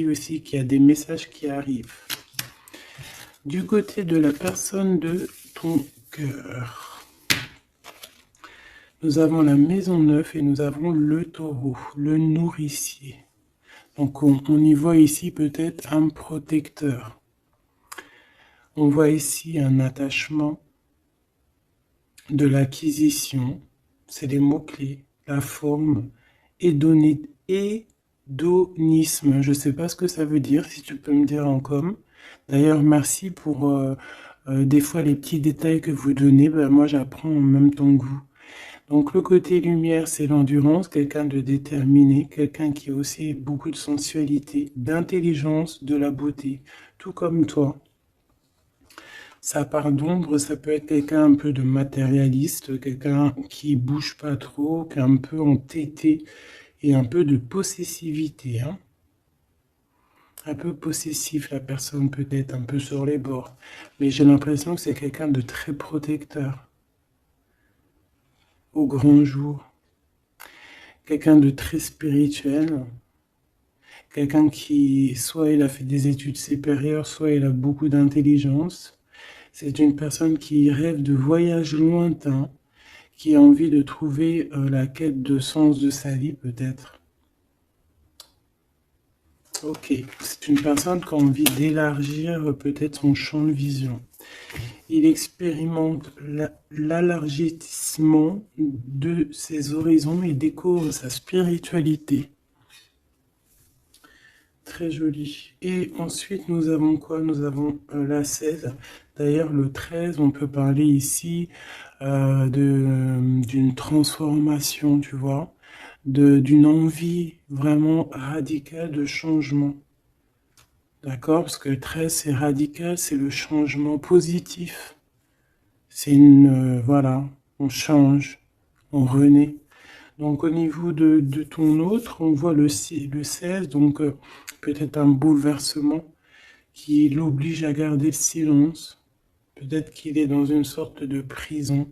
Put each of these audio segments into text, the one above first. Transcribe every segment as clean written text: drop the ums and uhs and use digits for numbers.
aussi qu'il y a des messages qui arrivent. Du côté de la personne de ton cœur, nous avons la maison 9 et nous avons le taureau, le nourricier. Donc on y voit ici peut-être un protecteur. On voit ici un attachement, de l'acquisition, c'est les mots-clés, la forme, hédonisme. Je ne sais pas ce que ça veut dire, si tu peux me dire en com. D'ailleurs, merci pour des fois les petits détails que vous donnez. Ben, moi, j'apprends en même temps que vous. Donc, le côté lumière, c'est l'endurance, quelqu'un de déterminé, quelqu'un qui a aussi beaucoup de sensualité, d'intelligence, de la beauté, tout comme toi. Sa part d'ombre, ça peut être quelqu'un un peu de matérialiste, quelqu'un qui bouge pas trop, qui est un peu entêté et un peu de possessivité. Hein. Un peu possessif, la personne peut-être un peu sur les bords. Mais j'ai l'impression que c'est quelqu'un de très protecteur. Au grand jour. Quelqu'un de très spirituel. Quelqu'un qui, soit il a fait des études supérieures, soit il a beaucoup d'intelligence. C'est une personne qui rêve de voyages lointains, qui a envie de trouver la quête de sens de sa vie, peut-être. Ok, c'est une personne qui a envie d'élargir peut-être son champ de vision. Il expérimente l'élargissement de ses horizons et découvre sa spiritualité. Très joli. Et ensuite, nous avons quoi? Nous avons la 16. D'ailleurs, le 13, on peut parler ici d'une transformation, tu vois, d'une envie vraiment radicale de changement. D'accord? Parce que le 13, c'est radical, c'est le changement positif. C'est voilà, on change, on renaît. Donc au niveau de ton autre, on voit le 16, donc peut-être un bouleversement qui l'oblige à garder le silence. Peut-être qu'il est dans une sorte de prison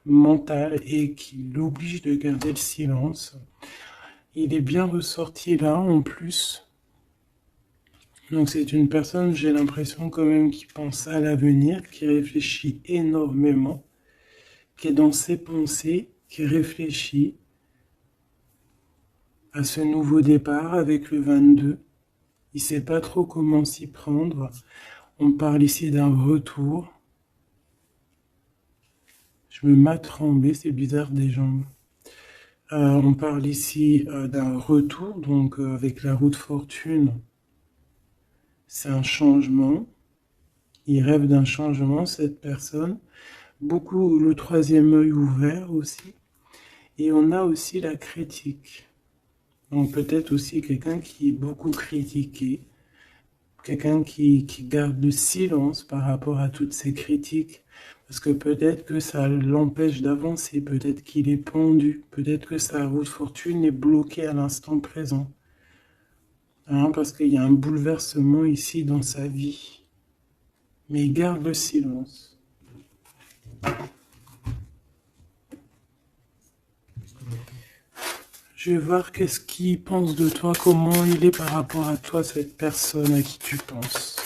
mentale et qui l'oblige de garder le silence. Il est bien ressorti là en plus. Donc c'est une personne, j'ai l'impression quand même, qui pense à l'avenir, qui réfléchit énormément, qui est dans ses pensées, qui réfléchit à ce nouveau départ avec le 22. Il ne sait pas trop comment s'y prendre. On parle ici d'un retour. Je me mets à trembler, c'est bizarre des jambes. On parle ici d'un retour, donc avec la roue de fortune. C'est un changement. Il rêve d'un changement, cette personne. Beaucoup le troisième œil ouvert aussi. Et on a aussi la critique. Donc peut-être aussi quelqu'un qui est beaucoup critiqué. Quelqu'un qui garde le silence par rapport à toutes ces critiques. Parce que peut-être que ça l'empêche d'avancer, peut-être qu'il est pendu, peut-être que sa roue de fortune est bloquée à l'instant présent. Hein, parce qu'il y a un bouleversement ici dans sa vie. Mais il garde le silence. Je vais voir qu'est-ce qu'il pense de toi, comment il est par rapport à toi, cette personne à qui tu penses.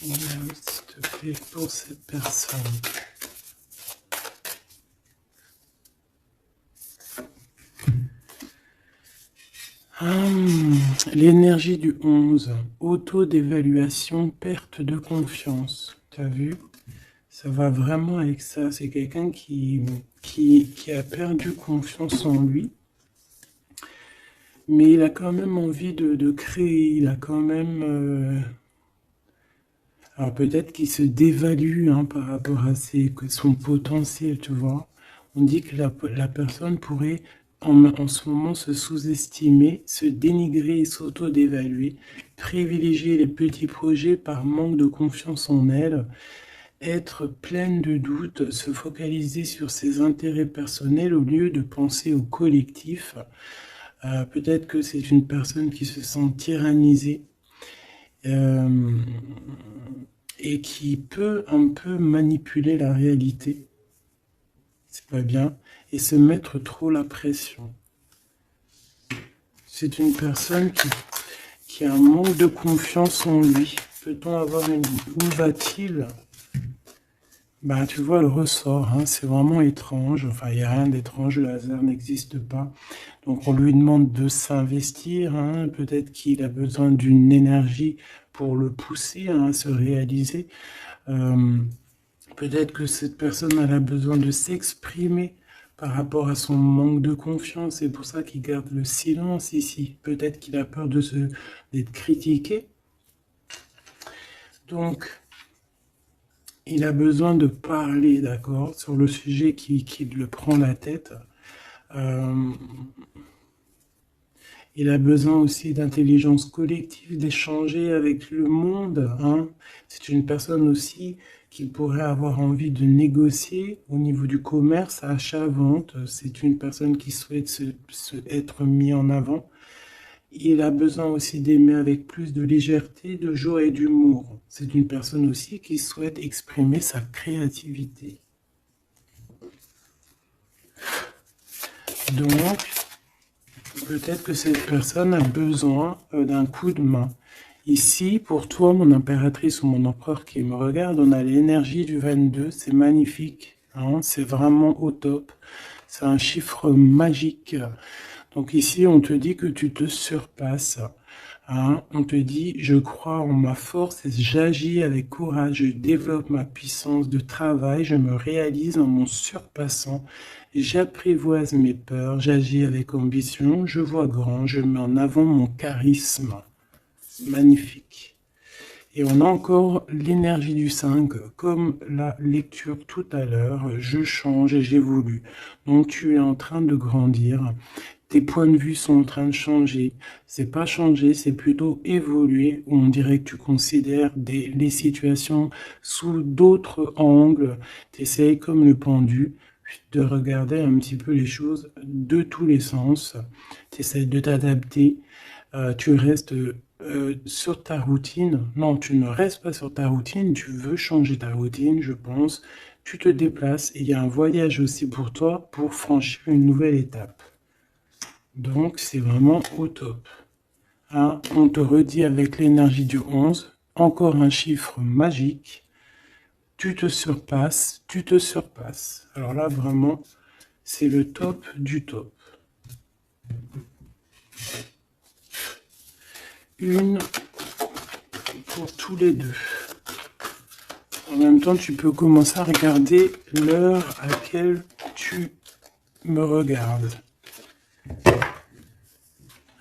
Oui, s'il te plaît, pour cette personne. L'énergie du 11, auto-d'évaluation, perte de confiance. Tu as vu? Ça va vraiment avec ça. C'est quelqu'un qui a perdu confiance en lui. Mais il a quand même envie de créer. Il a quand même... Alors peut-être qu'il se dévalue par rapport à son potentiel, tu vois. On dit que la personne pourrait en ce moment se sous-estimer, se dénigrer et s'auto-dévaluer, privilégier les petits projets par manque de confiance en elle, être pleine de doutes, se focaliser sur ses intérêts personnels au lieu de penser au collectif. Peut-être que c'est une personne qui se sent tyrannisée. et qui peut un peu manipuler la réalité, c'est pas bien, et se mettre trop la pression. C'est une personne qui a un manque de confiance en lui. Peut-on avoir une... Où va-t-il? Ben, tu vois le ressort, hein, c'est vraiment étrange. Enfin, il n'y a rien d'étrange, le hasard n'existe pas. Donc, on lui demande de s'investir. Hein, peut-être qu'il a besoin d'une énergie pour le pousser, hein, à se réaliser. Peut-être que cette personne elle a besoin de s'exprimer par rapport à son manque de confiance. C'est pour ça qu'il garde le silence ici. Peut-être qu'il a peur d'être critiqué. Donc, il a besoin de parler, d'accord, sur le sujet qui le prend la tête. Il a besoin aussi d'intelligence collective, d'échanger avec le monde. Hein. C'est une personne aussi qui pourrait avoir envie de négocier au niveau du commerce, achat-vente. C'est une personne qui souhaite être mis en avant. Il a besoin aussi d'aimer avec plus de légèreté, de joie et d'humour. C'est une personne aussi qui souhaite exprimer sa créativité. Donc, peut-être que cette personne a besoin d'un coup de main. Ici, pour toi, mon impératrice ou mon empereur qui me regarde, on a l'énergie du 22, c'est magnifique, hein, c'est vraiment au top. C'est un chiffre magique. Donc ici, on te dit que tu te surpasses. Hein, on te dit, je crois en ma force et j'agis avec courage, je développe ma puissance de travail, je me réalise en mon surpassant, j'apprivoise mes peurs, j'agis avec ambition, je vois grand, je mets en avant mon charisme. Magnifique. Et on a encore l'énergie du 5, comme la lecture tout à l'heure, je change et j'évolue. Donc tu es en train de grandir. Tes points de vue sont en train de changer. C'est pas changer, c'est plutôt évoluer. On dirait que tu considères les situations sous d'autres angles. Tu essayes comme le pendu de regarder un petit peu les choses de tous les sens. Tu essayes de t'adapter. Tu restes sur ta routine. Non, tu ne restes pas sur ta routine. Tu veux changer ta routine, je pense. Tu te déplaces et il y a un voyage aussi pour toi pour franchir une nouvelle étape. Donc, c'est vraiment au top. Hein, on te redit avec l'énergie du 11, encore un chiffre magique. Tu te surpasses, tu te surpasses. Alors là, vraiment, c'est le top du top. Une pour tous les deux. En même temps, tu peux commencer à regarder l'heure à laquelle tu me regardes.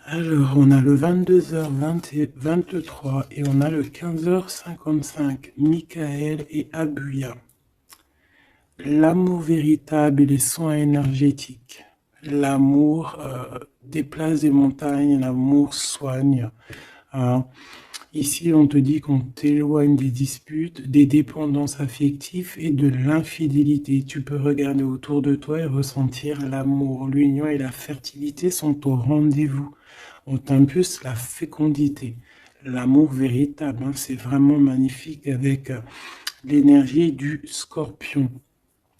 Alors, on a le 22h23 et on a le 15h55. Michael et Abuya. L'amour véritable et les soins énergétiques. L'amour déplace des montagnes, l'amour soigne. Hein. Ici, on te dit qu'on t'éloigne des disputes, des dépendances affectives et de l'infidélité. Tu peux regarder autour de toi et ressentir l'amour. L'union et la fertilité sont au rendez-vous. On t'impulse la fécondité. L'amour véritable, hein, c'est vraiment magnifique avec l'énergie du scorpion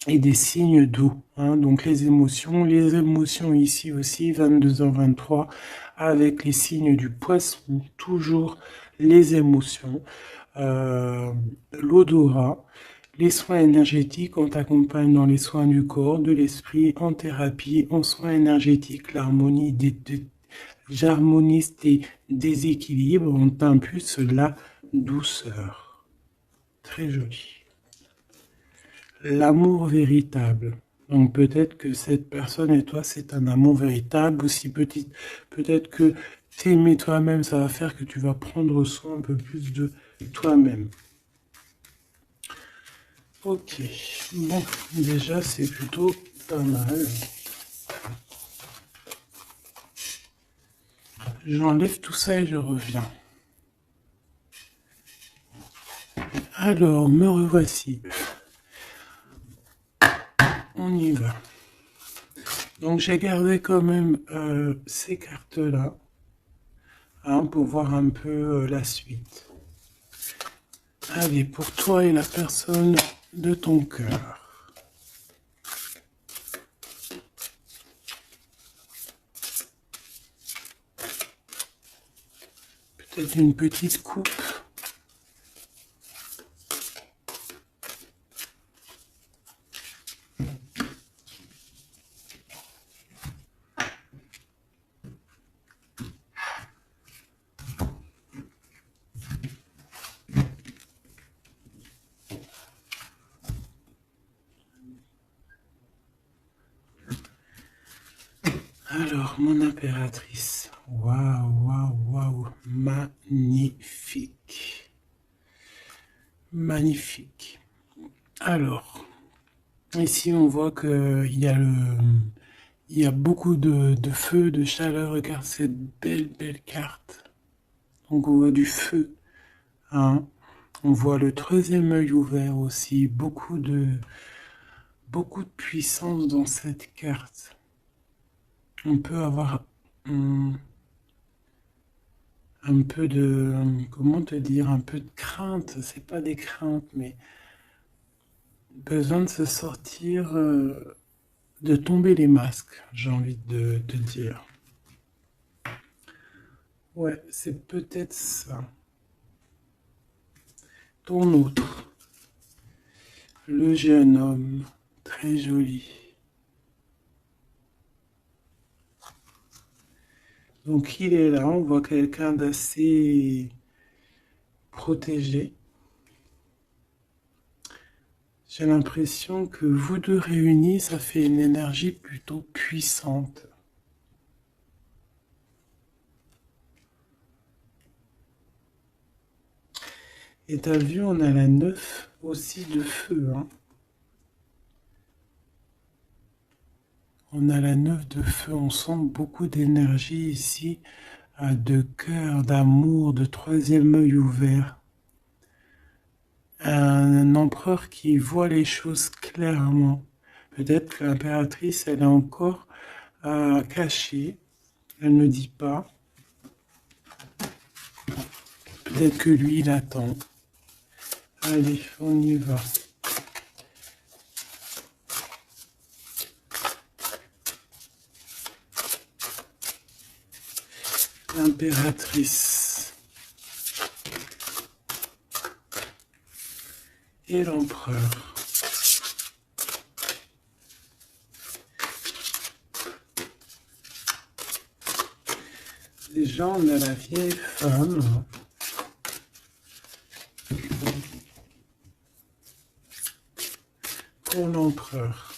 et des signes d'eau. Hein, donc les émotions ici aussi, 22h23, avec les signes du poisson, toujours les émotions, l'odorat, les soins énergétiques, on t'accompagne dans les soins du corps, de l'esprit, en thérapie, en soins énergétiques, j'harmonise tes déséquilibres, on t'impulse la douceur. Très joli. L'amour véritable. Donc peut-être que cette personne et toi, c'est un amour véritable. Aussi peut-être que t'aimer toi-même, ça va faire que tu vas prendre soin un peu plus de toi-même. Ok. Bon, déjà, c'est plutôt pas mal. J'enlève tout ça et je reviens. Alors, me revoici. On y va. Donc j'ai gardé quand même ces cartes-là, hein, pour voir un peu la suite. Allez, pour toi et la personne de ton cœur. Peut-être une petite coupe. Alors, mon impératrice. Waouh, waouh, waouh. Magnifique. Magnifique. Alors, ici, on voit qu'il y a il y a beaucoup de feu, de chaleur. Regarde cette belle, belle carte. Donc, on voit du feu. Hein. On voit le troisième œil ouvert aussi. Beaucoup de puissance dans cette carte. On peut avoir un peu de, comment te dire, un peu de crainte. C'est pas des craintes, mais besoin de se sortir, de tomber les masques, j'ai envie de te dire. Ouais, c'est peut-être ça. Ton autre, le jeune homme, très joli. Donc il est là, on voit quelqu'un d'assez protégé. J'ai l'impression que vous deux réunis, ça fait une énergie plutôt puissante. Et t'as vu, on a la 9 aussi de feu. Hein. On a la 9 de feu, on sent beaucoup d'énergie ici, de cœur, d'amour, de troisième œil ouvert. Un empereur qui voit les choses clairement. Peut-être que l'impératrice, elle est encore cachée, elle ne dit pas. Peut-être que lui, il attend. Allez, on y va. L'impératrice et l'empereur. Déjà, on a la vieille femme. Pour l'empereur.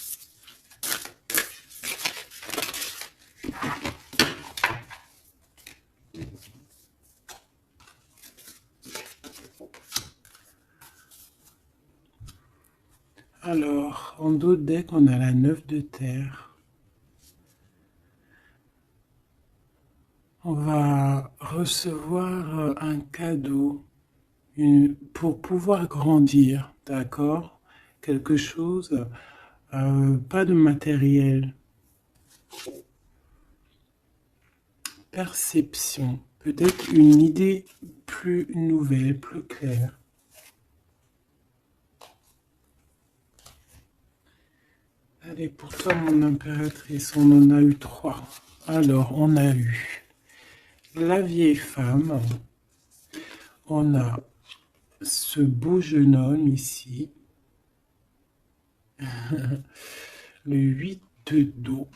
Alors, en dos de deck, on a la 9 de terre. On va recevoir un cadeau pour pouvoir grandir, d'accord? Quelque chose, pas de matériel. Perception, peut-être une idée plus nouvelle, plus claire. Allez, pour toi, mon impératrice, on en a eu 3. Alors, on a eu la vieille femme. On a ce beau jeune homme ici. Le 8 de dos.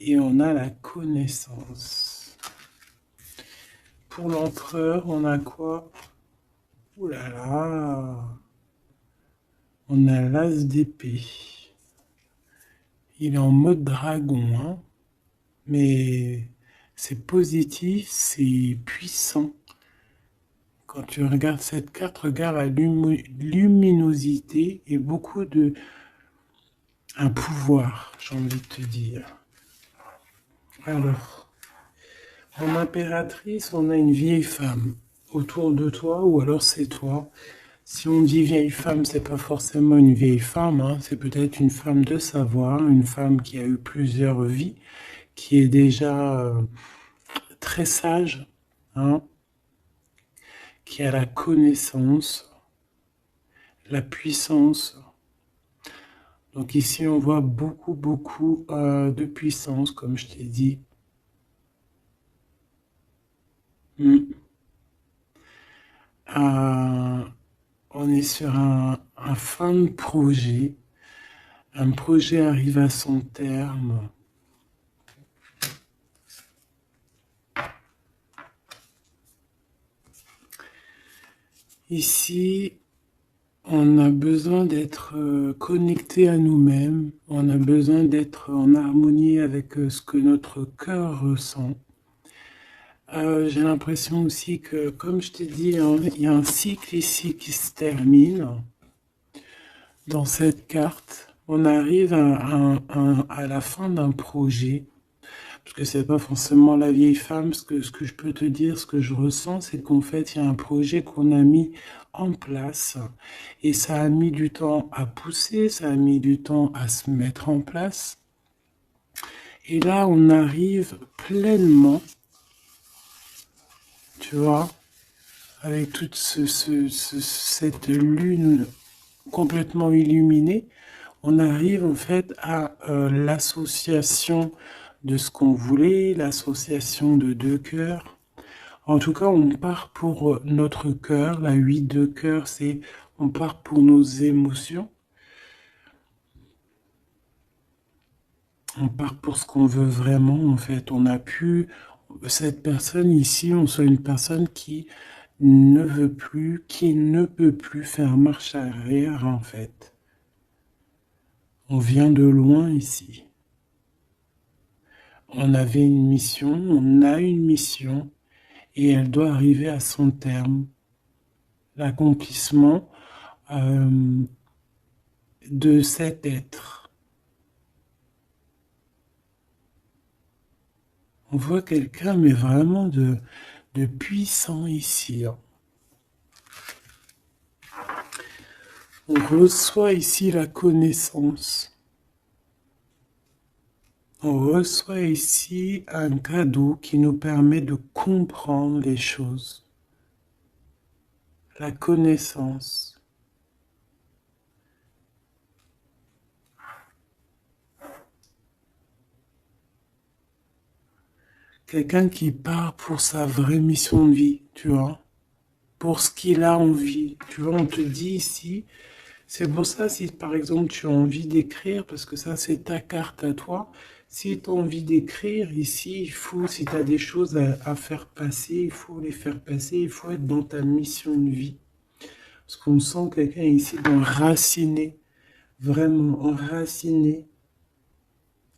Et on a la connaissance. Pour l'empereur, on a quoi? Ouh là là! On a l'as d'épée. Il est en mode dragon, hein, mais c'est positif, c'est puissant. Quand tu regardes cette carte, regarde la luminosité et beaucoup de... un pouvoir, j'ai envie de te dire. Alors, en impératrice, on a une vieille femme autour de toi, ou alors c'est toi. Si on dit vieille femme, c'est pas forcément une vieille femme, hein, c'est peut-être une femme de savoir, une femme qui a eu plusieurs vies, qui est déjà très sage, hein, qui a la connaissance, la puissance. Donc ici, on voit beaucoup, beaucoup de puissance, comme je t'ai dit. On est sur un fin de projet. Un projet arrive à son terme. Ici, on a besoin d'être connecté à nous-mêmes. On a besoin d'être en harmonie avec ce que notre cœur ressent. J'ai l'impression aussi que, comme je t'ai dit, il y a un cycle ici qui se termine. Dans cette carte, on arrive à la fin d'un projet. Parce que c'est pas forcément la vieille femme, ce que je peux te dire, ce que je ressens, c'est qu'en fait, il y a un projet qu'on a mis en place et ça a mis du temps à pousser, ça a mis du temps à se mettre en place. Et là, on arrive pleinement, tu vois, avec toute cette lune complètement illuminée, on arrive en fait à l'association de ce qu'on voulait, l'association de deux cœurs. En tout cas, on part pour notre cœur. La 8 de cœur, c'est on part pour nos émotions. On part pour ce qu'on veut vraiment, en fait. On a pu, cette personne ici, on soit une personne qui ne veut plus, qui ne peut plus faire marche arrière, en fait. On vient de loin ici. On avait une mission, on a une mission, et elle doit arriver à son terme. L'accomplissement de cet être. On voit quelqu'un, mais vraiment de puissant ici. On reçoit ici la connaissance. On reçoit ici un cadeau qui nous permet de comprendre les choses. La connaissance. Quelqu'un qui part pour sa vraie mission de vie, tu vois, pour ce qu'il a envie. Tu vois, on te dit ici, c'est pour ça si par exemple tu as envie d'écrire, parce que ça c'est ta carte à toi, si tu as envie d'écrire ici, il faut, si tu as des choses à faire passer, il faut les faire passer, il faut être dans ta mission de vie. Parce qu'on sent quelqu'un ici d'enraciné, vraiment enraciné,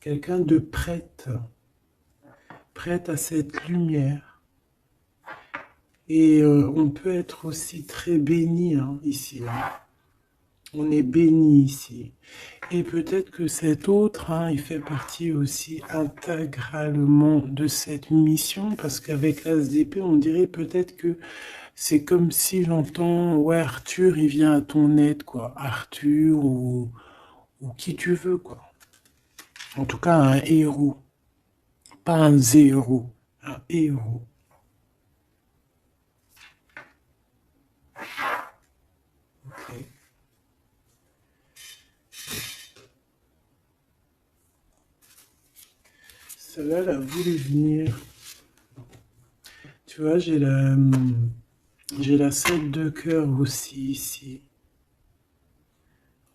quelqu'un de prête à cette lumière. Et on peut être aussi très béni ici. On est béni ici. Et peut-être que cet autre, il fait partie aussi intégralement de cette mission, parce qu'avec l'As d'épée, on dirait peut-être que c'est comme si j'entends, ouais, Arthur, il vient à ton aide, quoi. Arthur ou qui tu veux, quoi. En tout cas, un héros. Pas un zéro, un héros. Ok. Celle-là, elle a voulu venir. Tu vois, j'ai la 7 de cœur aussi ici.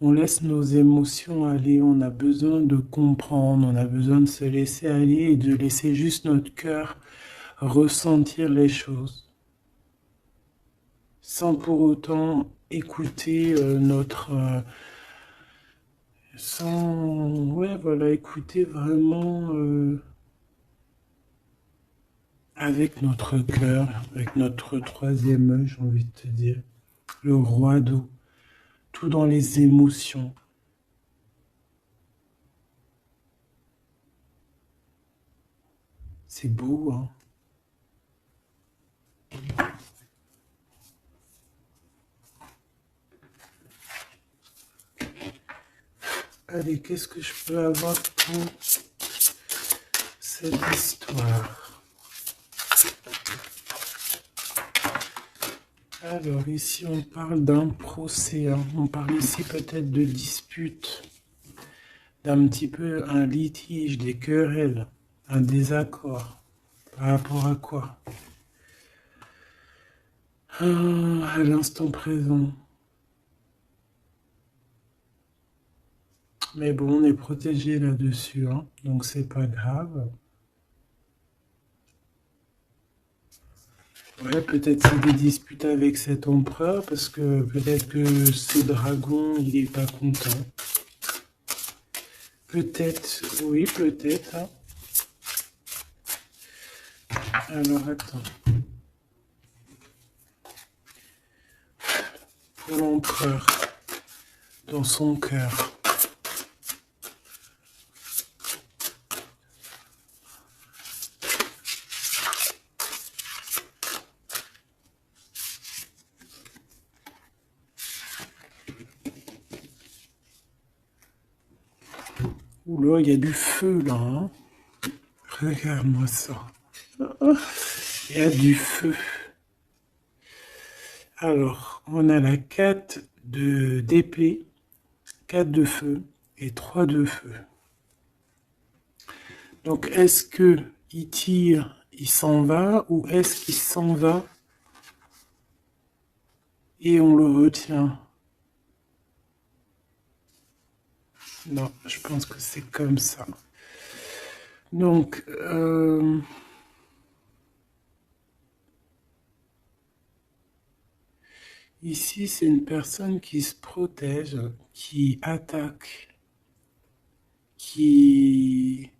On laisse nos émotions aller, on a besoin de comprendre, on a besoin de se laisser aller et de laisser juste notre cœur ressentir les choses. Sans pour autant écouter écouter vraiment avec notre cœur, avec notre troisième œil, j'ai envie de te dire, le roi d'eau, tout dans les émotions. C'est beau, hein? Allez, qu'est-ce que je peux avoir pour cette histoire? Alors ici, on parle d'un procès, hein. On parle ici peut-être de dispute, d'un petit peu un litige, des querelles, un désaccord. Par rapport à quoi? Ah, à l'instant présent. Mais bon, on est protégé là-dessus, hein, donc c'est pas grave. Ouais, peut-être c'est des disputes avec cet empereur, parce que peut-être que ce dragon, il est pas content. Peut-être, oui, peut-être, hein. Alors, attends. Pour l'empereur, dans son cœur. Oula, il y a du feu, là, hein. Regarde-moi ça. Il y a du feu. Alors, on a la 4 d'épée, 4 de feu et 3 de feu. Donc, est-ce que il tire, il s'en va, ou est-ce qu'il s'en va et on le retient? Non, je pense que c'est comme ça. Donc, ici, c'est une personne qui se protège, qui attaque, qui...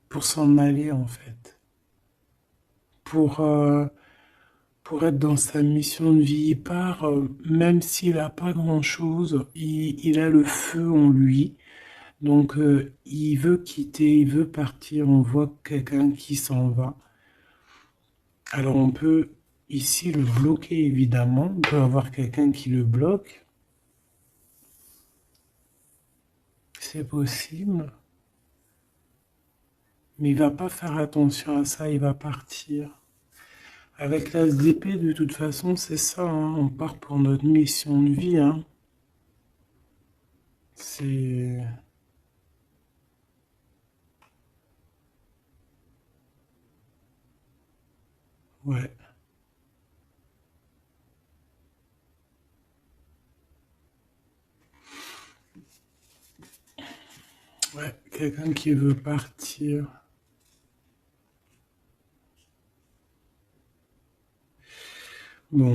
pour s'en aller en fait. Pour, euh, pour être dans sa mission de vie, il part, même s'il n'a pas grand-chose, il a le feu en lui. Donc, il veut quitter, il veut partir. On voit quelqu'un qui s'en va. Alors, on peut ici le bloquer, évidemment. On peut avoir quelqu'un qui le bloque. C'est possible. Mais il va pas faire attention à ça, il va partir. Avec l'as d'épée, de toute façon, c'est ça, hein. On part pour notre mission de vie, hein. C'est... Ouais. Ouais, quelqu'un qui veut partir. Bon,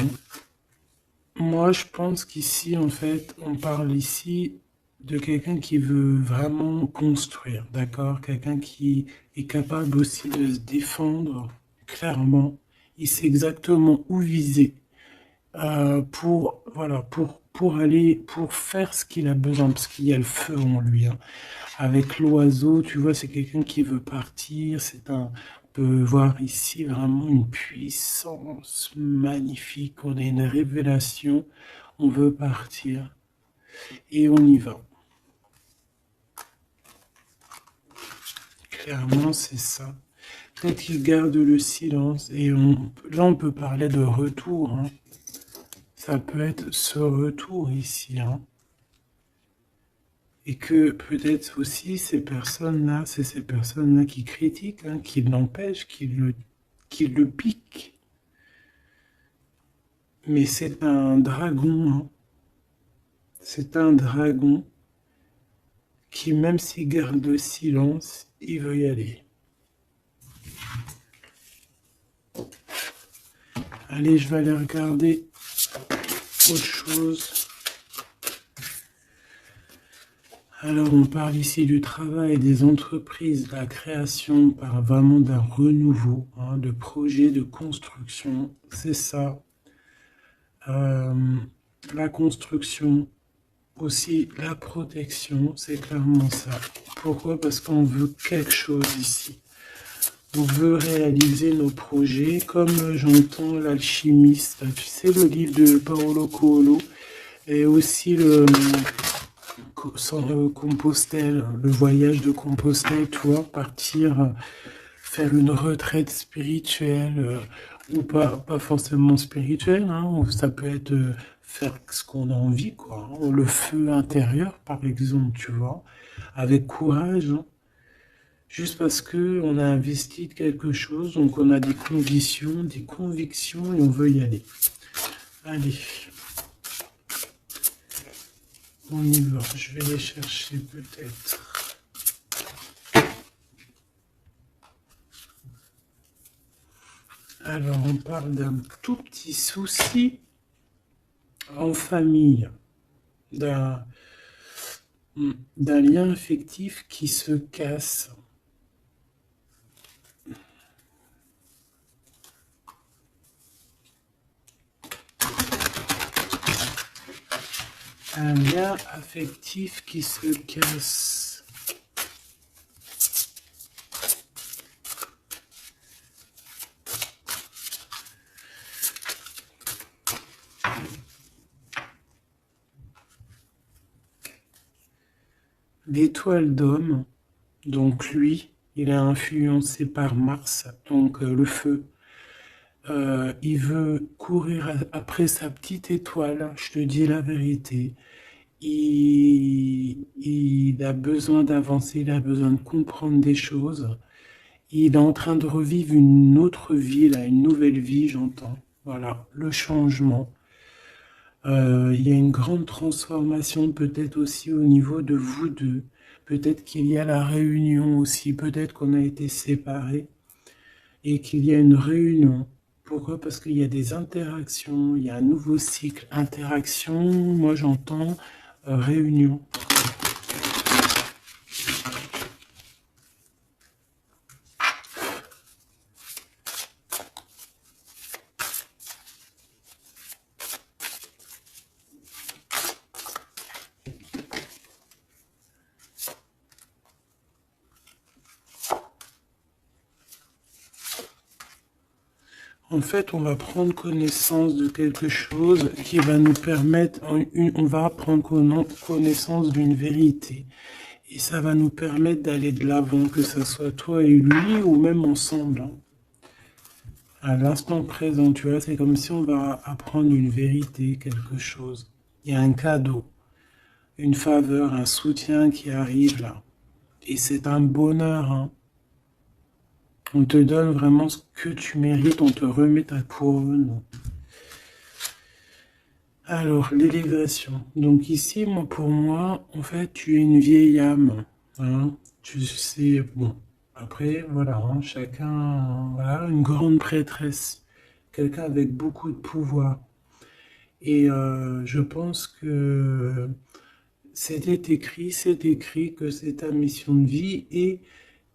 moi je pense qu'ici, en fait, on parle ici de quelqu'un qui veut vraiment construire, d'accord? Quelqu'un qui est capable aussi de se défendre clairement. Il sait exactement où viser. Pour voilà pour aller pour faire ce qu'il a besoin parce qu'il y a le feu en lui, hein. Avec l'oiseau, tu vois, c'est quelqu'un qui veut partir. On peut voir ici vraiment une puissance magnifique. On a une révélation. On veut partir et on y va. Clairement, c'est ça. Peut-être qu'il garde le silence et là on peut parler de retour, hein. Ça peut être ce retour ici, hein. Et que peut-être aussi ces personnes-là, c'est ces personnes-là qui critiquent, hein, qui l'empêchent, qui le piquent. Mais c'est un dragon, hein. C'est un dragon qui, même s'il garde le silence, il veut y aller. Allez, je vais aller regarder autre chose. Alors, on parle ici du travail des entreprises, de la création par vraiment d'un renouveau, hein, de projets de construction. C'est ça. Euh, la construction, aussi la protection, c'est clairement ça. Pourquoi? Parce qu'on veut quelque chose ici. On veut réaliser nos projets, comme j'entends l'alchimiste. Tu sais, le livre de Paolo Coelho, et aussi Compostelle, le voyage de Compostelle, tu vois, partir faire une retraite spirituelle, ou pas forcément spirituel, hein, ou ça peut être faire ce qu'on a envie, quoi, hein. Le feu intérieur, par exemple, tu vois, avec courage, hein. Juste parce que on a investi de quelque chose, donc on a des conditions, des convictions et on veut y aller. Allez, on y va. Je vais les chercher peut-être. Alors, on parle d'un tout petit souci en famille, d'un d'un lien affectif qui se casse. Un lien affectif qui se casse. L'étoile d'homme, donc lui, il est influencé par Mars, donc le feu. Il veut courir après sa petite étoile, je te dis la vérité. Il a besoin d'avancer, il a besoin de comprendre des choses. Il est en train de revivre une autre vie, là, une nouvelle vie, j'entends. Voilà, le changement. Il y a une grande transformation peut-être aussi au niveau de vous deux. Peut-être qu'il y a la réunion aussi, peut-être qu'on a été séparés et qu'il y a une réunion. Pourquoi? Parce qu'il y a des interactions, il y a un nouveau cycle. Interaction, moi j'entends réunion. En fait, on va prendre connaissance de quelque chose qui va nous permettre, on va prendre connaissance d'une vérité. Et ça va nous permettre d'aller de l'avant, que ce soit toi et lui ou même ensemble, hein. À l'instant présent, tu vois, c'est comme si on va apprendre une vérité, quelque chose. Il y a un cadeau, une faveur, un soutien qui arrive là. Et c'est un bonheur, hein. On te donne vraiment ce que tu mérites, on te remet ta couronne. Alors, l'élévation. Donc ici, moi, pour moi, en fait, tu es une vieille âme, hein. Tu sais, bon, après, voilà, hein, chacun, voilà, une grande prêtresse, quelqu'un avec beaucoup de pouvoir. Et je pense que c'est écrit que c'est ta mission de vie et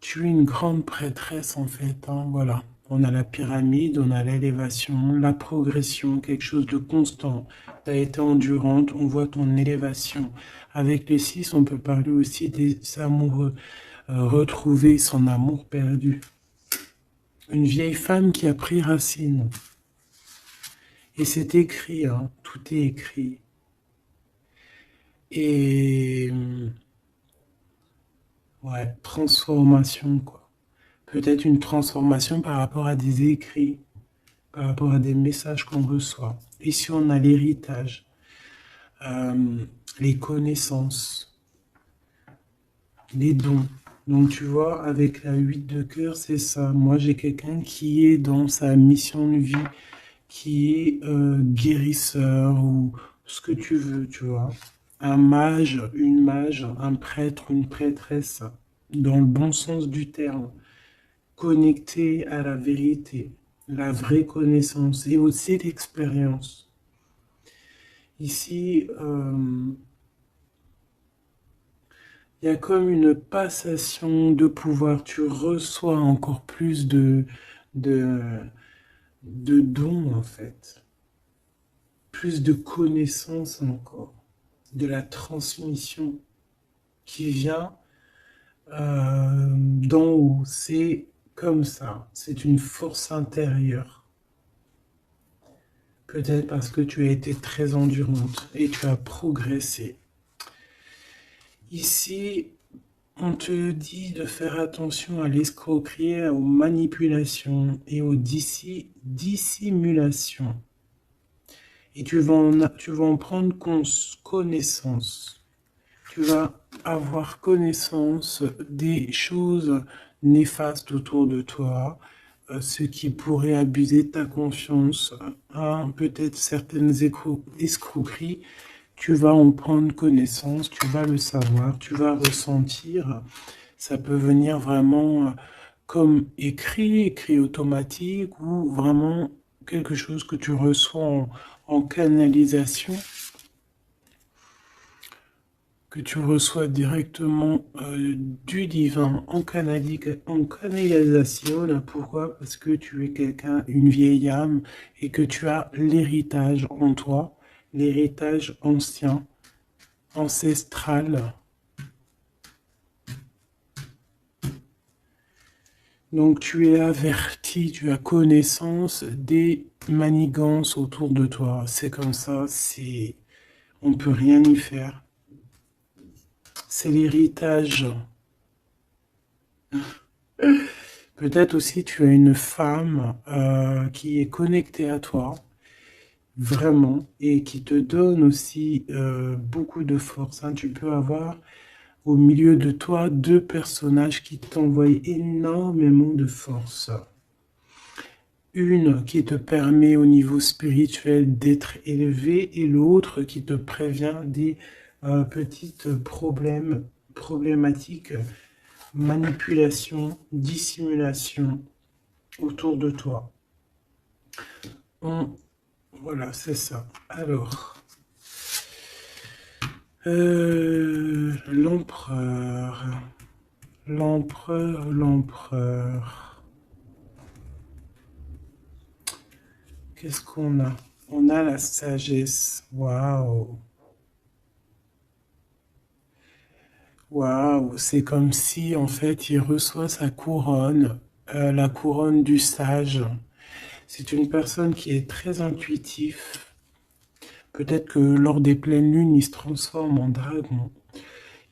tu es une grande prêtresse en fait, hein, voilà. On a la pyramide, on a l'élévation, la progression, quelque chose de constant. Tu as été endurante, on voit ton élévation. Avec les 6, on peut parler aussi des amoureux, retrouver son amour perdu. Une vieille femme qui a pris racine. Et c'est écrit, hein, tout est écrit. Et ouais, transformation, quoi. Peut-être une transformation par rapport à des écrits, par rapport à des messages qu'on reçoit. Ici, on a l'héritage, les connaissances, les dons. Donc, tu vois, avec la 8 de cœur, c'est ça. Moi, j'ai quelqu'un qui est dans sa mission de vie, qui est guérisseur ou ce que tu veux, tu vois. Un mage, un prêtre, une prêtresse, dans le bon sens du terme, connecté à la vérité, la vraie connaissance et aussi l'expérience. Ici, il y a comme une passation de pouvoir. Tu reçois encore plus de, de dons, en fait. Plus de connaissances encore. De la transmission qui vient d'en haut. C'est comme ça. C'est une force intérieure. Peut-être parce que tu as été très endurante et tu as progressé. Ici, On te dit de faire attention à l'escroquerie, aux manipulations et aux dissimulations. Et tu vas en prendre connaissance. Tu vas avoir connaissance des choses néfastes autour de toi, ce qui pourrait abuser de ta confiance, hein, peut-être certaines escroqueries. Tu vas en prendre connaissance, tu vas le savoir, tu vas ressentir. Ça peut venir vraiment comme écrit automatique ou vraiment quelque chose que tu reçois en canalisation, que tu reçois directement du divin en canalisation. Là, pourquoi? Parce que tu es quelqu'un, une vieille âme, et que tu as l'héritage en toi, l'héritage ancien, ancestral. Donc tu es averti, tu as connaissance des manigances autour de toi. C'est comme ça, on peut rien y faire. C'est l'héritage. Peut-être aussi tu as une femme qui est connectée à toi, vraiment, et qui te donne aussi beaucoup de force, hein. Tu peux avoir au milieu de toi deux personnages qui t'envoient énormément de force. Une qui te permet au niveau spirituel d'être élevé et l'autre qui te prévient des petites problématiques, manipulation, dissimulation autour de toi. Voilà, c'est ça. Alors, l'empereur, l'empereur. Qu'est-ce qu'on a? On a la sagesse. Waouh! Waouh! C'est comme si, en fait, il reçoit sa couronne, la couronne du sage. C'est une personne qui est très intuitif. Peut-être que lors des pleines lunes, il se transforme en dragon.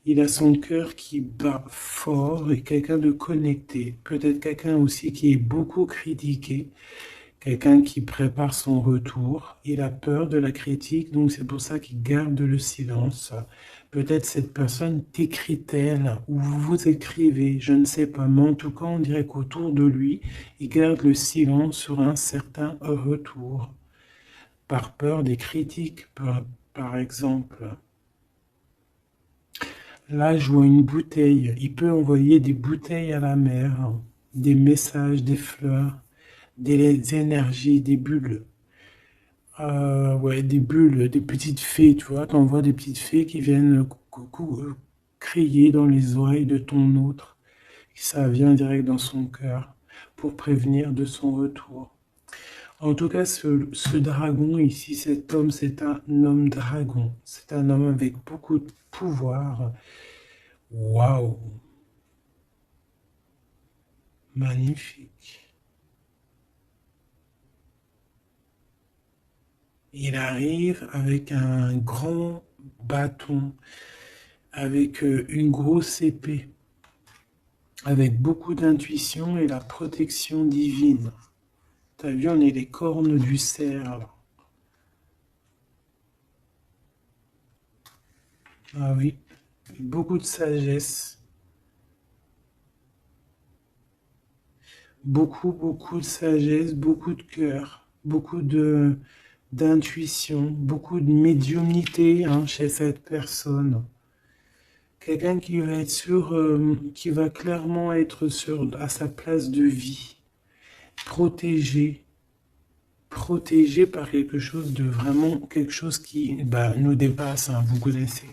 Il a son cœur qui bat fort et quelqu'un de connecté. Peut-être quelqu'un aussi qui est beaucoup critiqué. Quelqu'un qui prépare son retour. Il a peur de la critique, donc c'est pour ça qu'il garde le silence. Peut-être cette personne t'écrit-elle, ou vous vous écrivez, je ne sais pas, mais en tout cas, on dirait qu'autour de lui, il garde le silence sur un certain retour, par peur des critiques, par exemple. Là, je vois une bouteille. Il peut envoyer des bouteilles à la mer, des messages, des fleurs, des énergies, des bulles. Ouais, des bulles, des petites fées, tu vois. T'envoies des petites fées qui viennent crier dans les oreilles de ton autre. Ça vient direct dans son cœur pour prévenir de son retour. En tout cas, ce dragon ici, cet homme, c'est un homme dragon. C'est un homme avec beaucoup de pouvoir. Waouh! Magnifique. Il arrive avec un grand bâton, avec une grosse épée, avec beaucoup d'intuition et la protection divine. T'as vu, on est les cornes du cerf. Ah oui, beaucoup de sagesse. Beaucoup de sagesse, beaucoup de cœur, beaucoup d'intuition, beaucoup de médiumnité, hein, chez cette personne. Quelqu'un qui va être qui va clairement être à sa place de vie, protégé, protégé par quelque chose de vraiment, quelque chose qui nous dépasse, hein, vous connaissez.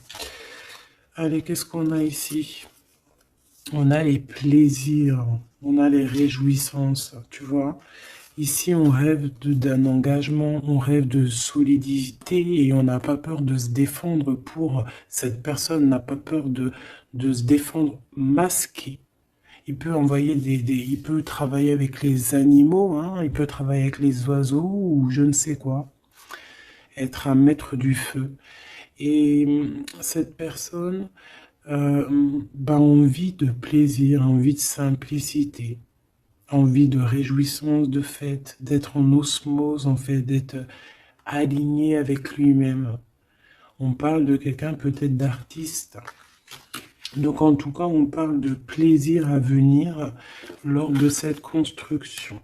Allez, qu'est-ce qu'on a ici? On a les plaisirs, on a les réjouissances, tu vois. Ici, on rêve d'un engagement, on rêve de solidité et on n'a pas peur de se défendre pour... Cette personne n'a pas peur de se défendre masqué. Il peut envoyer il peut travailler avec les animaux, hein, il peut travailler avec les oiseaux ou je ne sais quoi. Être un maître du feu. Et cette personne envie de plaisir, envie de simplicité, envie de réjouissance, de fête, d'être en osmose, en fait, d'être aligné avec lui-même. On parle de quelqu'un peut-être d'artiste. Donc en tout cas, on parle de plaisir à venir lors de cette construction.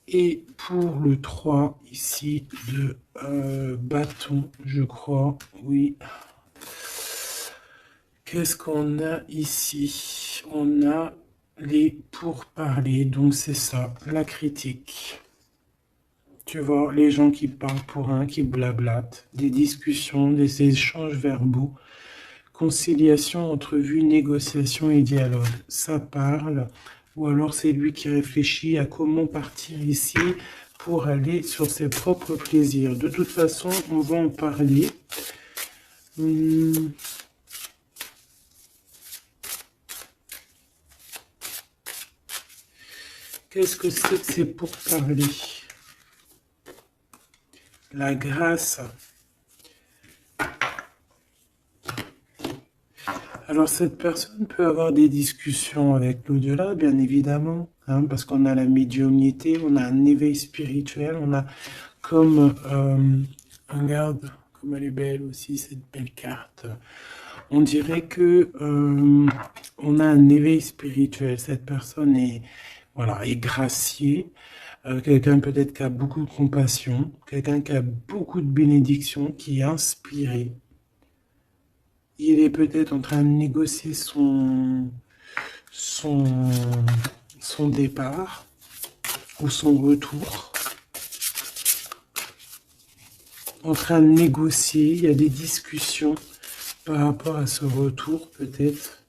Et pour le 3 ici de bâton, je crois, oui. Qu'est-ce qu'on a ici? On a les pourparlers, donc c'est ça, la critique. Tu vois, les gens qui parlent pour un, qui blablatent, des discussions, des échanges verbaux, conciliation, entrevue, négociation et dialogue. Ça parle, ou alors c'est lui qui réfléchit à comment partir ici pour aller sur ses propres plaisirs. De toute façon, on va en parler. Qu'est-ce que c'est pour parler? La grâce. Alors cette personne peut avoir des discussions avec l'au-delà, bien évidemment, hein, parce qu'on a la médiumnité, on a un éveil spirituel, on a comme, regarde, comme elle est belle aussi, cette belle carte. On dirait que on a un éveil spirituel. Cette personne est, voilà, est graciée. Quelqu'un peut-être qui a beaucoup de compassion, quelqu'un qui a beaucoup de bénédiction, qui est inspiré. Il est peut-être en train de négocier son départ ou son retour. En train de négocier, il y a des discussions par rapport à ce retour peut-être.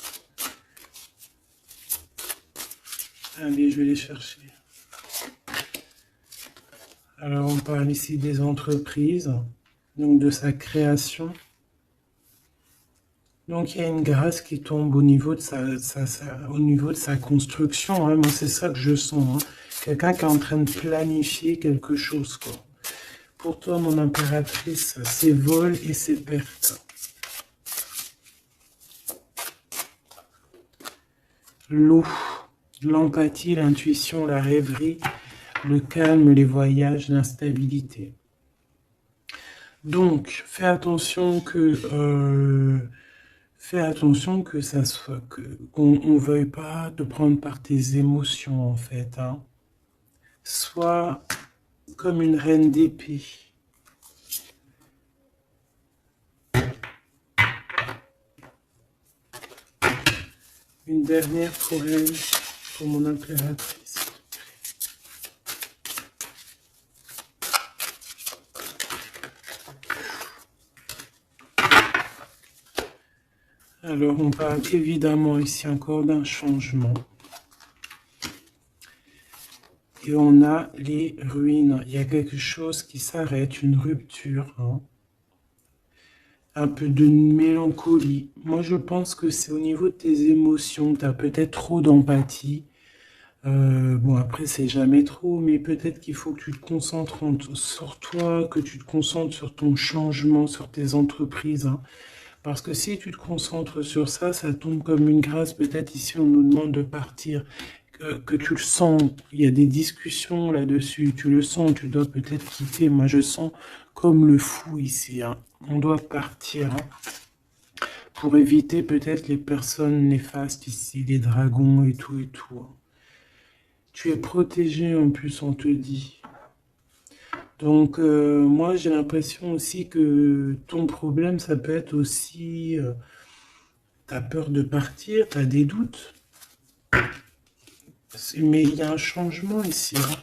Allez, je vais les chercher. Alors on parle ici des entreprises, donc de sa création. Donc il y a une grâce qui tombe au niveau de sa construction. Hein. Moi c'est ça que je sens. Hein. Quelqu'un qui est en train de planifier quelque chose. Quoi. Pour toi, mon impératrice, c'est vol et c'est perte. L'eau, l'empathie, l'intuition, la rêverie, le calme, les voyages, l'instabilité. Donc, fais attention que ça soit qu'on ne veuille pas te prendre par tes émotions en fait. Hein. Sois comme une reine d'épée. Une dernière pour elle, pour mon impératrice. Alors, on parle évidemment ici encore d'un changement. Et on a les ruines. Il y a quelque chose qui s'arrête, une rupture. Hein. Un peu de mélancolie. Moi, je pense que c'est au niveau de tes émotions. Tu as peut-être trop d'empathie. Bon, après, c'est jamais trop, mais peut-être qu'il faut que tu te concentres sur toi, que tu te concentres sur ton changement, sur tes entreprises. Hein. Parce que si tu te concentres sur ça, ça tombe comme une grâce. Peut-être ici, on nous demande de partir, que tu le sens. Il y a des discussions là-dessus. Tu le sens, tu dois peut-être quitter. Moi, je sens comme le fou ici. Hein. On doit partir. Hein, pour éviter peut-être les personnes néfastes ici, les dragons et tout et tout. Hein. Tu es protégé en plus, on te dit. Donc, moi, j'ai l'impression aussi que ton problème, ça peut être aussi... tu as peur de partir, tu as des doutes. Mais il y a un changement ici. Hein.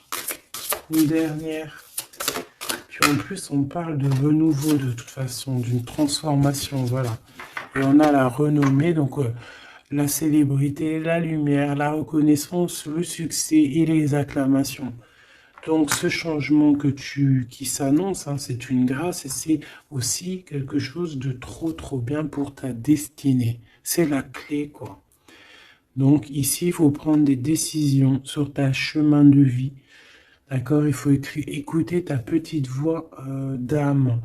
Une dernière. Puis en plus, on parle de renouveau de toute façon, d'une transformation, voilà. Et on a la renommée, donc la célébrité, la lumière, la reconnaissance, le succès et les acclamations. Donc ce changement qui s'annonce, hein, c'est une grâce et c'est aussi quelque chose de trop bien pour ta destinée. C'est la clé, quoi. Donc ici, il faut prendre des décisions sur ta chemin de vie. D'accord? Il faut écouter ta petite voix d'âme.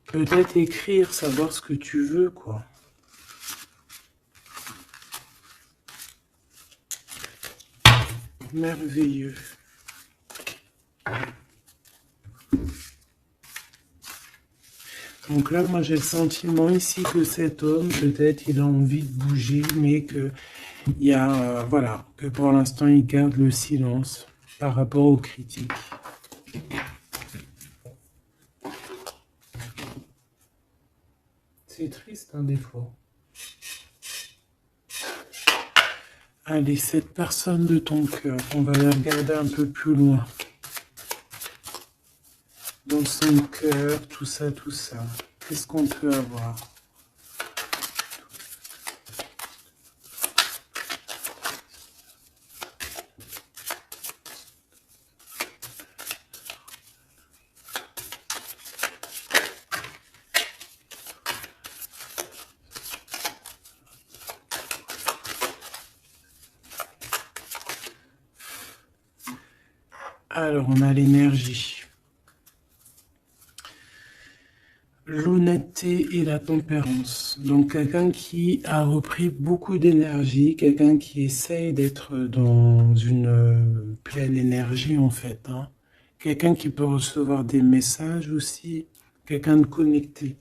Peut-être écrire, savoir ce que tu veux, quoi. merveilleux. Donc là, moi, j'ai le sentiment ici que cet homme, peut-être, il a envie de bouger, mais que il y a, voilà, que pour l'instant, il garde le silence par rapport aux critiques. C'est triste, hein, des fois. Allez, cette personne de ton cœur, on va la regarder un peu plus loin. Dans son cœur, tout ça, tout ça. Qu'est-ce qu'on peut avoir? Alors, on a l'énergie. L'honnêteté et la tempérance. Donc, quelqu'un qui a repris beaucoup d'énergie, quelqu'un qui essaye d'être dans une pleine énergie, en fait. Hein. Quelqu'un qui peut recevoir des messages aussi, quelqu'un de connecté.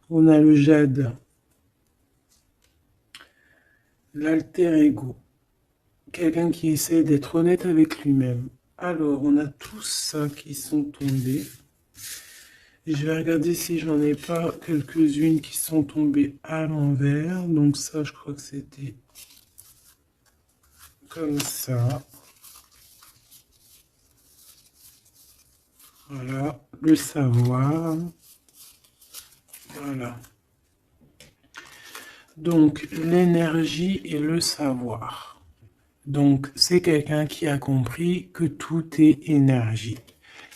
On a le jade. L'alter ego. Quelqu'un qui essaie d'être honnête avec lui-même. Alors, on a tous ça qui sont tombés. Et je vais regarder si j'en ai pas quelques-unes qui sont tombées à l'envers. Donc ça, je crois que c'était comme ça. Voilà, le savoir. Voilà. Donc, l'énergie et le savoir. Donc, c'est quelqu'un qui a compris que tout est énergie.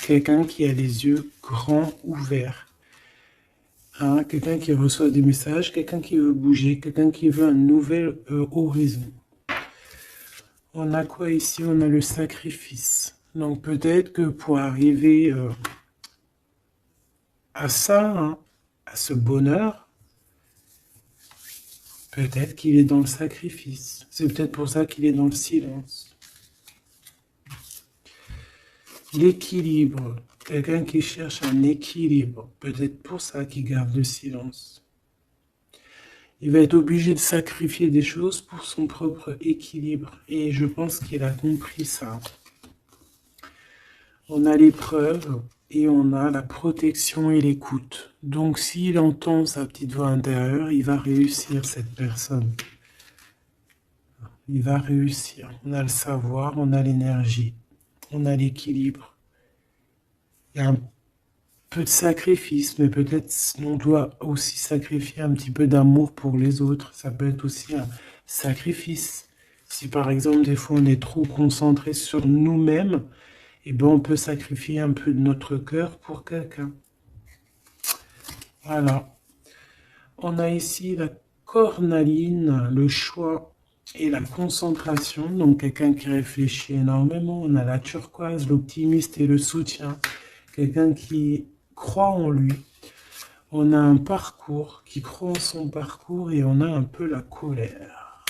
Quelqu'un qui a les yeux grands ouverts. Hein, quelqu'un qui reçoit des messages, quelqu'un qui veut bouger, quelqu'un qui veut un nouvel horizon. On a quoi ici? On a le sacrifice. Donc peut-être que pour arriver à ça, hein, à ce bonheur, peut-être qu'il est dans le sacrifice. C'est peut-être pour ça qu'il est dans le silence. L'équilibre. Quelqu'un qui cherche un équilibre. Peut-être pour ça qu'il garde le silence. Il va être obligé de sacrifier des choses pour son propre équilibre. Et je pense qu'il a compris ça. On a l'épreuve et on a la protection et l'écoute. Donc s'il entend sa petite voix intérieure, il va réussir, cette personne. Il va réussir. On a le savoir, on a l'énergie, on a l'équilibre. Il y a un peu de sacrifice, mais peut-être on doit aussi sacrifier un petit peu d'amour pour les autres. Ça peut être aussi un sacrifice. Si par exemple, des fois, on est trop concentré sur nous-mêmes, eh ben, on peut sacrifier un peu de notre cœur pour quelqu'un. Voilà. On a ici la cornaline, le choix et la concentration. Donc, quelqu'un qui réfléchit énormément. On a la turquoise, l'optimiste et le soutien. Quelqu'un qui croit en lui. On a un parcours, qui croit en son parcours, et on a un peu la colère.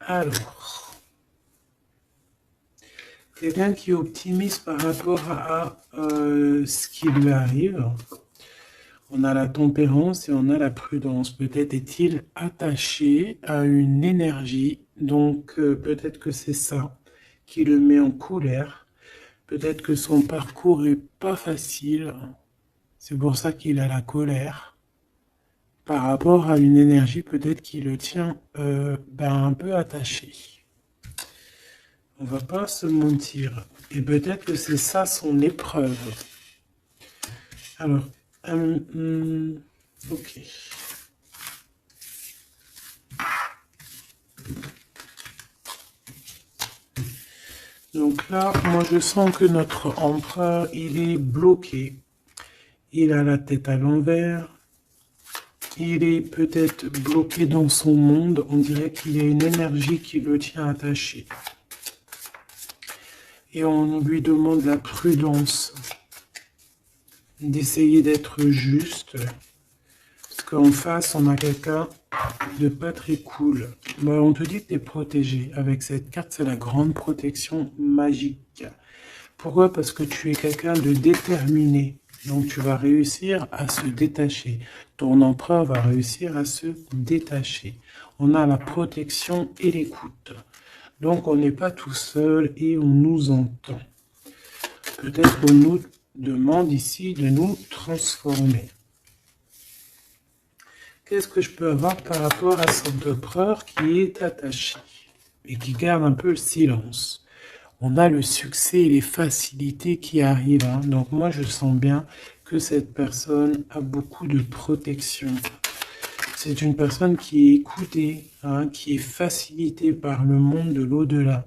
Alors, quelqu'un qui est optimiste par rapport à ce qui lui arrive. On a la tempérance et on a la prudence. Peut-être est-il attaché à une énergie, donc peut-être que c'est ça qui le met en colère. Peut-être que son parcours est pas facile. C'est pour ça qu'il a la colère. Par rapport à une énergie, peut-être qui le tient un peu attaché. On va pas se mentir. Et peut-être que c'est ça son épreuve. Alors, ok. Donc là, moi je sens que notre empereur, il est bloqué. Il a la tête à l'envers. Il est peut-être bloqué dans son monde. On dirait qu'il y a une énergie qui le tient attaché. Et on lui demande la prudence. D'essayer d'être juste. Parce qu'en face, on a quelqu'un de pas très cool. Bah, on te dit que tu es protégé. Avec cette carte, c'est la grande protection magique. Pourquoi? Parce que tu es quelqu'un de déterminé. Donc tu vas réussir à se détacher. Ton empereur va réussir à se détacher. On a la protection et l'écoute. Donc on n'est pas tout seul et on nous entend. Peut-être qu'on nous demande ici de nous transformer. Qu'est-ce que je peux avoir par rapport à cet empereur qui est attaché et qui garde un peu le silence? On a le succès et les facilités qui arrivent. Hein. Donc moi, je sens bien que cette personne a beaucoup de protection. C'est une personne qui est écoutée, hein, qui est facilitée par le monde de l'au-delà.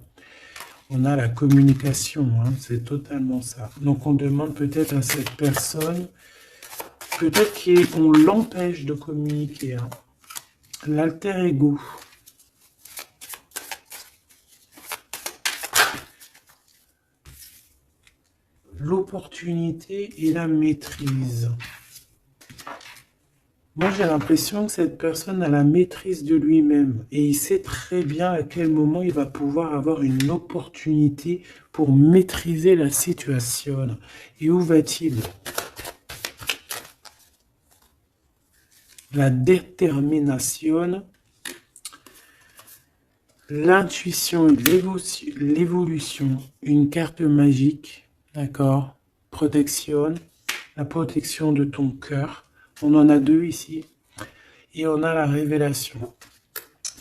On a la communication, hein, c'est totalement ça. Donc on demande peut-être à cette personne, peut-être qu'on l'empêche de communiquer. Hein. L'alter ego. L'opportunité et la maîtrise. Moi, j'ai l'impression que cette personne a la maîtrise de lui-même et il sait très bien à quel moment il va pouvoir avoir une opportunité pour maîtriser la situation. Et où va-t-il? La détermination, l'intuition et l'évolution, une carte magique, d'accord? Protection, la protection de ton cœur. On en a deux ici. Et on a la révélation.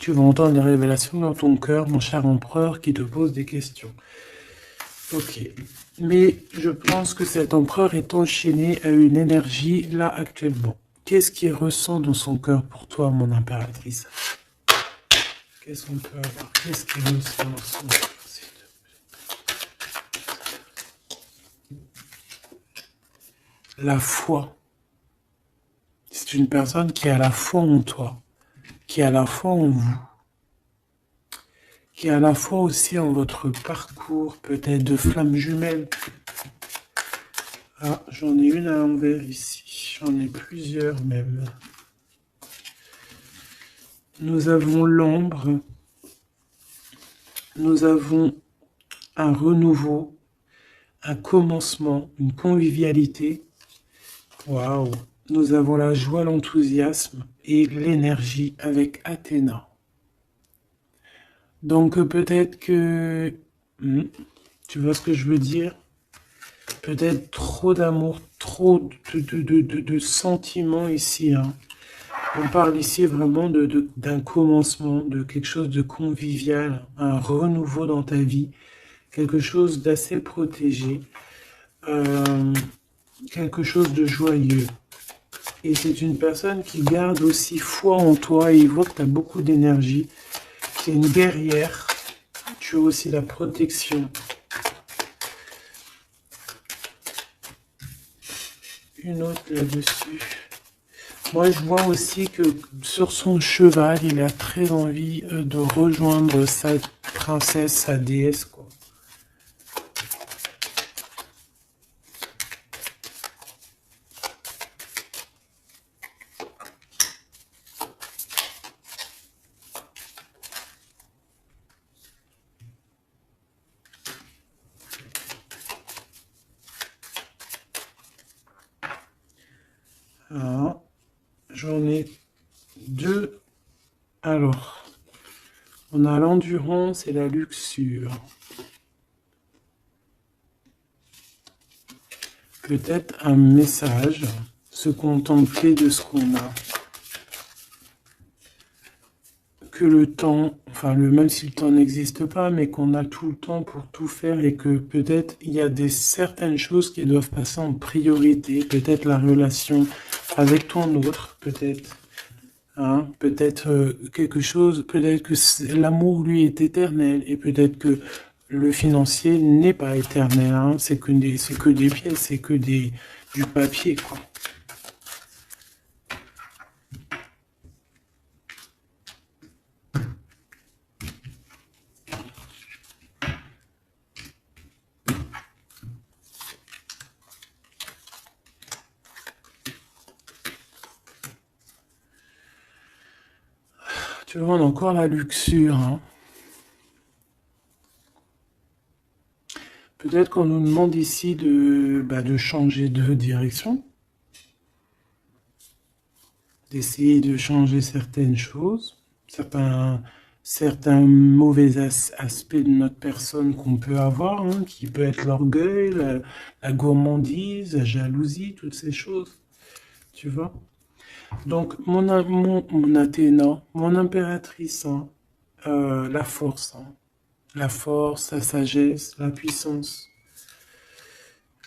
Tu vas entendre des révélations dans ton cœur, mon cher empereur, qui te pose des questions. Ok. Mais je pense que cet empereur est enchaîné à une énergie là actuellement. Qu'est-ce qu'il ressent dans son cœur pour toi, mon impératrice? Qu'est-ce qu'on peut avoir? Qu'est-ce qu'il ressent dans son cœur? La foi. C'est une personne qui a la foi en toi, qui a la foi en vous, qui a la foi aussi en votre parcours, peut-être de flammes jumelles. Ah, j'en ai une à l'envers ici, j'en ai plusieurs même. Nous avons l'ombre, nous avons un renouveau, un commencement, une convivialité. Waouh! Nous avons la joie, l'enthousiasme et l'énergie avec Athéna. Donc peut-être que... tu vois ce que je veux dire? Peut-être trop d'amour, trop de sentiments ici. Hein. On parle ici vraiment d'un commencement, de quelque chose de convivial, un renouveau dans ta vie, quelque chose d'assez protégé, quelque chose de joyeux. Et c'est une personne qui garde aussi foi en toi et il voit que tu as beaucoup d'énergie. C'est une guerrière. Tu as aussi la protection. Une autre là-dessus. Moi, je vois aussi que sur son cheval, il a très envie de rejoindre sa princesse, sa déesse, quoi. Ah, j'en ai deux. Alors, on a l'endurance et la luxure. Peut-être un message, se contenter de ce qu'on a. Que le temps, enfin même si le temps n'existe pas, mais qu'on a tout le temps pour tout faire et que peut-être il y a certaines choses qui doivent passer en priorité, peut-être la relation avec ton autre, peut-être, hein, peut-être quelque chose, peut-être que l'amour lui est éternel et peut-être que le financier n'est pas éternel, hein, c'est que des pièces, c'est que du papier, quoi. Tu vois, on a encore la luxure, hein. Peut-être qu'on nous demande ici de changer de direction, d'essayer de changer certaines choses, certains mauvais aspects de notre personne qu'on peut avoir, hein, qui peut être l'orgueil, la gourmandise, la jalousie, toutes ces choses, tu vois. Donc, mon Athéna, mon impératrice, hein, la force, hein, la force, la sagesse, la puissance,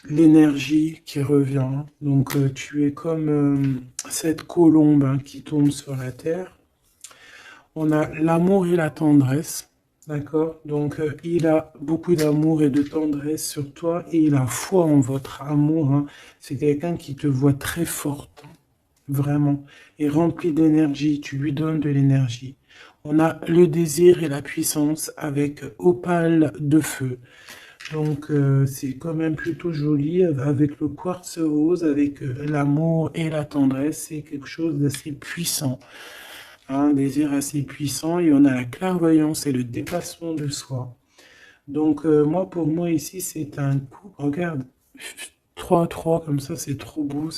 l'énergie qui revient. Donc, tu es comme cette colombe, hein, qui tombe sur la terre. On a l'amour et la tendresse, d'accord? Donc, il a beaucoup d'amour et de tendresse sur toi et il a foi en votre amour, hein. C'est quelqu'un qui te voit très forte, hein, vraiment, et rempli d'énergie. Tu lui donnes de l'énergie. On a le désir et la puissance avec opale de feu. Donc, c'est quand même plutôt joli avec le quartz rose, avec l'amour et la tendresse. C'est quelque chose d'assez puissant, hein, un désir assez puissant. Et on a la clairvoyance et le dépassement de soi. Donc, moi, pour moi, ici, c'est un coup. Regarde, 3-3 comme ça, c'est trop beau.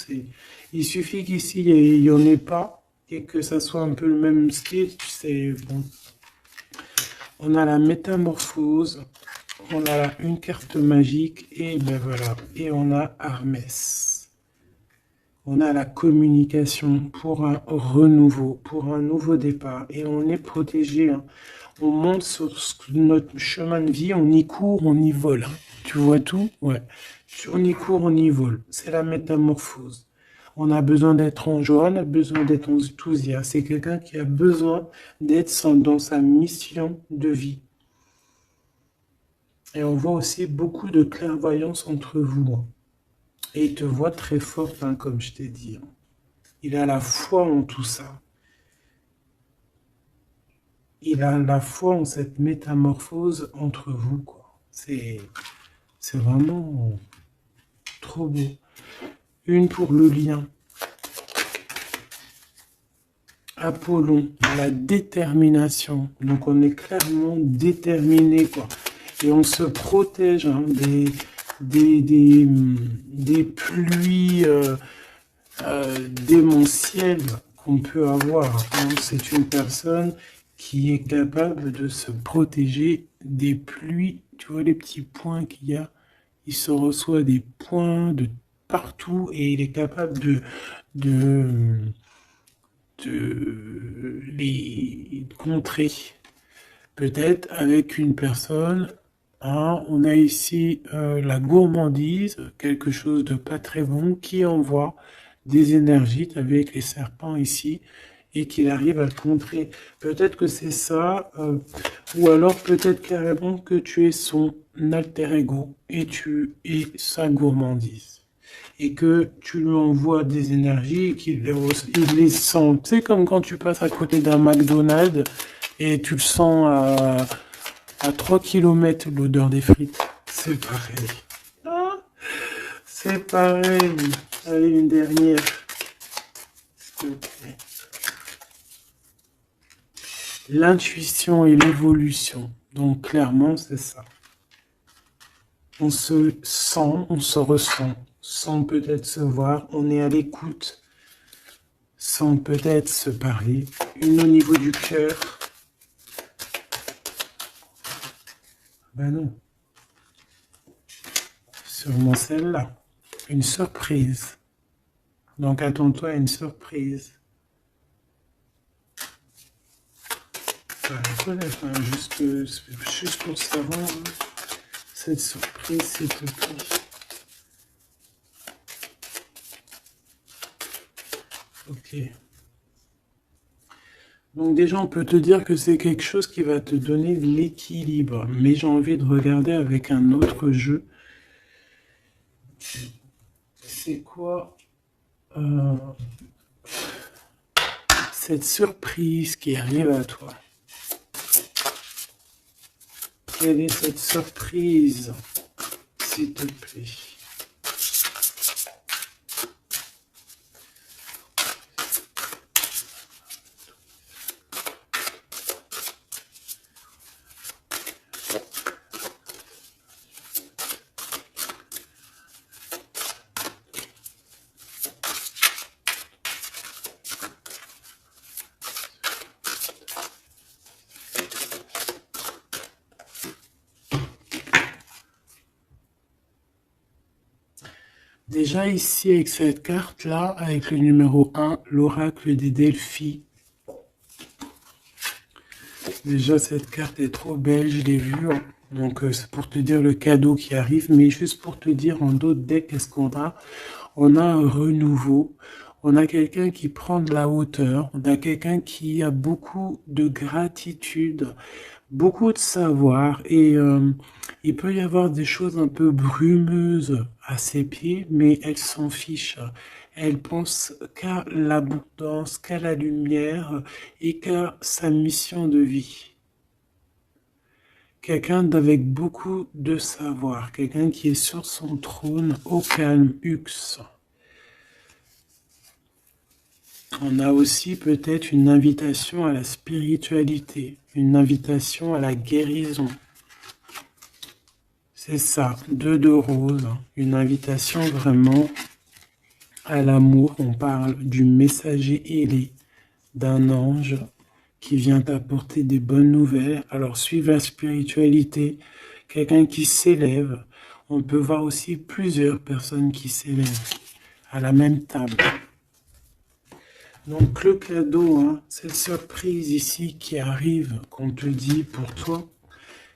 Il suffit qu'ici, il n'y en ait pas et que ça soit un peu le même style. C'est bon. On a la métamorphose. On a là une carte magique et ben voilà. Et on a Hermès. On a la communication pour un renouveau, pour un nouveau départ. Et on est protégé, hein. On monte sur notre chemin de vie, on y court, on y vole, hein. Tu vois tout? Ouais. On y court, on y vole. C'est la métamorphose. On a besoin d'être en joie, on a besoin d'être enthousiaste. C'est quelqu'un qui a besoin d'être dans sa mission de vie. Et on voit aussi beaucoup de clairvoyance entre vous, hein. Et il te voit très forte, hein, comme je t'ai dit, hein. Il a la foi en tout ça. Il a la foi en cette métamorphose entre vous, quoi. C'est vraiment trop beau. Une pour le lien. Apollon, la détermination. Donc on est clairement déterminé, quoi. Et on se protège, hein, des pluies démentielles qu'on peut avoir, hein. C'est une personne qui est capable de se protéger des pluies. Tu vois les petits points qu'il y a? Il se reçoit des points de partout et il est capable de, de les contrer. Peut-être avec une personne, hein, on a ici la gourmandise, quelque chose de pas très bon, qui envoie des énergies, tu as vu avec les serpents ici, et qu'il arrive à le contrer. Peut-être que c'est ça, ou alors peut-être carrément que tu es son alter ego, et tu es sa gourmandise. Et que tu lui envoies des énergies et qu'il il les sent. C'est comme quand tu passes à côté d'un McDonald's et tu le sens à 3 km l'odeur des frites. C'est pareil. Ah, c'est pareil. Allez, une dernière. S'il te plaît. L'intuition et l'évolution. Donc clairement, c'est ça. On se sent, on se ressent, sans peut-être se voir, on est à l'écoute, sans peut-être se parler. Une au niveau du cœur. Ben non. Sûrement celle-là. Une surprise. Donc attends-toi à une surprise. Voilà, enfin, juste pour savoir, hein, cette surprise, s'il te plaît. Ok. Donc déjà, on peut te dire que c'est quelque chose qui va te donner de l'équilibre. Mais j'ai envie de regarder avec un autre jeu. C'est quoi cette surprise qui arrive à toi? Quelle est cette surprise, s'il te plaît? Déjà ici, avec cette carte-là, avec le numéro 1, l'oracle des Delphes. Déjà, cette carte est trop belle, je l'ai vue. Hein. Donc, c'est pour te dire le cadeau qui arrive. Mais juste pour te dire, en d'autres decks, qu'est-ce qu'on a? On a un renouveau. On a quelqu'un qui prend de la hauteur. On a quelqu'un qui a beaucoup de gratitude, beaucoup de savoir. Et il peut y avoir des choses un peu brumeuses à ses pieds, mais elle s'en fiche. Elle pense qu'à l'abondance, qu'à la lumière et qu'à sa mission de vie. Quelqu'un d'avec beaucoup de savoir, quelqu'un qui est sur son trône au calme, Hux. On a aussi peut-être une invitation à la spiritualité, une invitation à la guérison. C'est ça, 2 de rose, une invitation vraiment à l'amour. On parle du messager ailé, d'un ange qui vient t'apporter des bonnes nouvelles. Alors, suivre la spiritualité, quelqu'un qui s'élève. On peut voir aussi plusieurs personnes qui s'élèvent à la même table. Donc, le cadeau, hein, cette surprise ici qui arrive, qu'on te dit pour toi,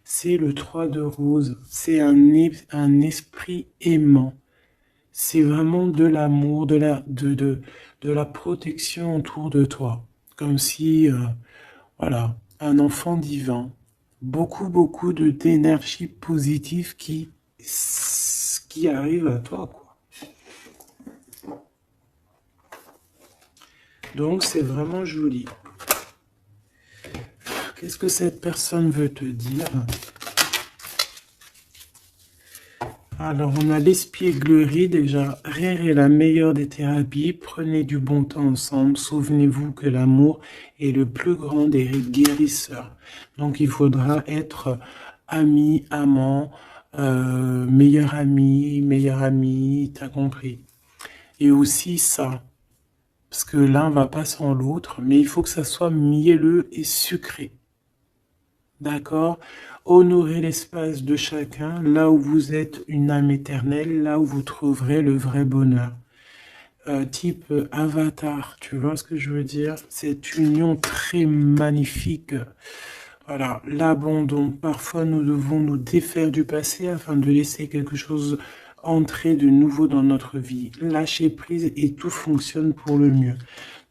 c'est le 3 de rose. C'est un esprit aimant. C'est vraiment de l'amour, de la protection autour de toi. Comme si, voilà, un enfant divin. Beaucoup d'énergie positive qui arrive à toi, quoi. Donc, c'est vraiment joli. Qu'est-ce que cette personne veut te dire? Alors, on a l'espièglerie déjà. Rire est la meilleure des thérapies. Prenez du bon temps ensemble. Souvenez-vous que l'amour est le plus grand des guérisseurs. Donc, il faudra être ami, amant, meilleur ami, t'as compris. Et aussi ça, parce que l'un va pas sans l'autre, mais il faut que ça soit mielleux et sucré. D'accord? Honorez l'espace de chacun, là où vous êtes une âme éternelle, là où vous trouverez le vrai bonheur. Type avatar, tu vois ce que je veux dire? Cette union très magnifique. Voilà, l'abandon. Parfois, nous devons nous défaire du passé afin de laisser quelque chose entrer de nouveau dans notre vie. Lâcher prise et tout fonctionne pour le mieux.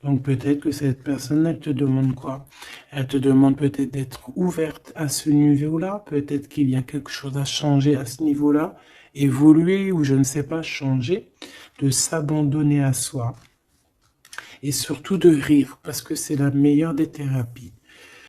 Donc peut-être que cette personne, elle te demande quoi? Elle te demande peut-être d'être ouverte à ce niveau-là. Peut-être qu'il y a quelque chose à changer à ce niveau-là. Évoluer ou je ne sais pas, changer. De s'abandonner à soi. Et surtout de rire parce que c'est la meilleure des thérapies.